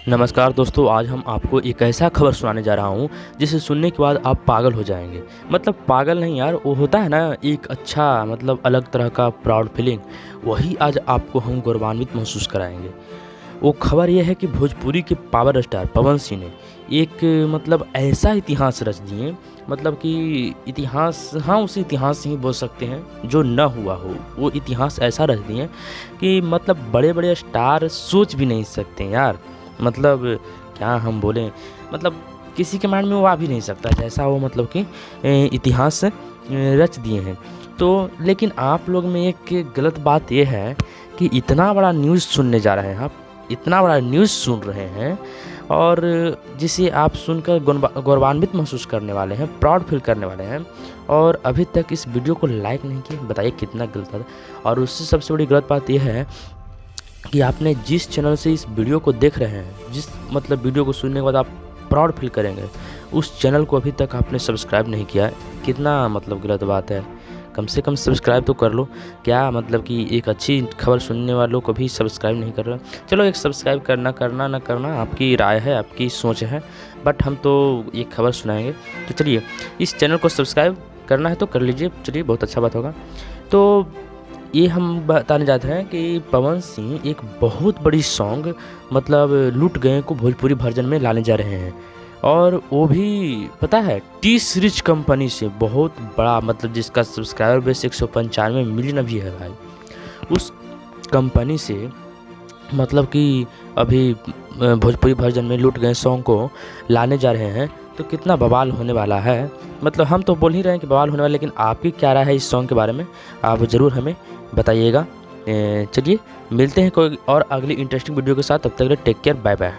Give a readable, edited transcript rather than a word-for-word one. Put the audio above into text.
नमस्कार दोस्तों, आज हम आपको एक ऐसा खबर सुनाने जा रहा हूँ जिसे सुनने के बाद आप पागल हो जाएंगे। मतलब पागल नहीं यार, वो होता है ना एक अच्छा मतलब अलग तरह का प्राउड फीलिंग, वही आज आपको हम गौरवान्वित महसूस कराएंगे। वो खबर ये है कि भोजपुरी के पावर स्टार पवन सिंह ने एक मतलब ऐसा इतिहास रच दिए, मतलब कि इतिहास, हाँ उसी इतिहास से ही बोल सकते हैं जो न हुआ हो। वो इतिहास ऐसा रच दिए कि मतलब बड़े बड़े स्टार सोच भी नहीं सकते यार। मतलब क्या हम बोलें, मतलब किसी के माइंड में वो आ भी नहीं सकता जैसा वो मतलब कि इतिहास रच दिए हैं। तो लेकिन आप लोग में एक गलत बात ये है कि इतना बड़ा न्यूज़ सुनने जा रहे हैं आप, इतना बड़ा न्यूज़ सुन रहे हैं और जिसे आप सुनकर गौरवान्वित महसूस करने वाले हैं, प्राउड फील करने वाले हैं, और अभी तक इस वीडियो को लाइक नहीं किया। बताइए कितना गलत है। और उससे सबसे बड़ी गलत बात यह है कि आपने जिस चैनल से इस वीडियो को देख रहे हैं, जिस मतलब वीडियो को सुनने के बाद आप प्राउड फील करेंगे, उस चैनल को अभी तक आपने सब्सक्राइब नहीं किया है। कितना मतलब गलत बात है। कम से कम सब्सक्राइब तो कर लो। क्या मतलब कि एक अच्छी खबर सुनने वालों को भी सब्सक्राइब नहीं कर रहे। चलो, एक सब्सक्राइब करना ना करना आपकी राय है, आपकी सोच है, बट हम तो ये खबर सुनाएंगे। तो चलिए, इस चैनल को सब्सक्राइब करना है तो कर लीजिए। चलिए, बहुत अच्छा बात होगा। तो ये हम बताने जाते हैं कि पवन सिंह एक बहुत बड़ी सॉन्ग मतलब लूट गए को भोजपुरी वर्जन में लाने जा रहे हैं, और वो भी पता है टी सीरीज कंपनी से, बहुत बड़ा, मतलब जिसका सब्सक्राइबर बेस 195 मिलियन अभी है भाई, उस कंपनी से मतलब कि अभी भोजपुरी वर्जन में लूट गए सॉन्ग को लाने जा रहे हैं। तो कितना बवाल होने वाला है। मतलब हम तो बोल ही रहे हैं कि बवाल होने वाला, लेकिन आपकी क्या राय है इस सॉन्ग के बारे में, आप ज़रूर हमें बताइएगा। चलिए मिलते हैं कोई और अगली इंटरेस्टिंग वीडियो के साथ। तब तक के लिए टेक केयर, बाय बाय।